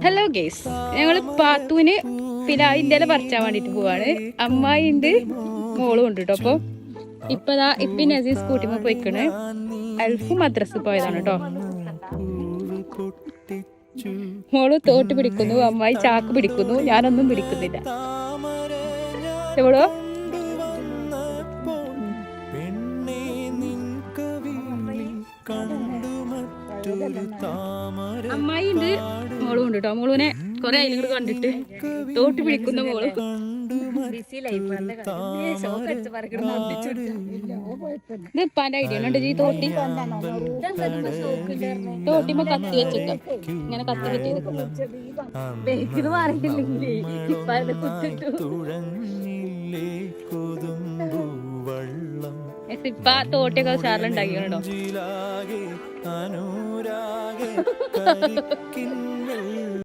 Hello guys, ഞങ്ങള് പാത്തുവിന് പിലാവിൻ്റെ ഇല പറിച്ചാൻ വേണ്ടിട്ട് പോവാണ്. അമ്മായി ഉണ്ട്, മോളും ഉണ്ട് കേട്ടോ. അപ്പൊ ഇപ്പതാ നസീർ സ്കൂട്ടിമ്മ പോയിക്കണ്. അൽഫ് മദ്രസ് പോയതാണ് കേട്ടോ. മോള് തോട്ട് പിടിക്കുന്നു, അമ്മായി ചാക്ക് പിടിക്കുന്നു, ഞാനൊന്നും പിടിക്കുന്നില്ല. എവിടോ അമ്മായി ഉണ്ട്, മോളും ഉണ്ട് കേട്ടോ. മോളുവിനെ കൊറേ അയലുകൾ കണ്ടിട്ട് തോട്ട് പിടിക്കുന്ന മോള്. ഇത് ഇപ്പാന്റെ ഐഡിയ ഉണ്ട്. ഈ തോട്ടിമ്മ കത്തി വെച്ചേക്ക, ഇങ്ങനെ കത്തി വെച്ചേക്കും. ഇപ്പ തോട്ടിയൊക്കെ ഉഷാറിലുണ്ടാക്കിക്കണോ.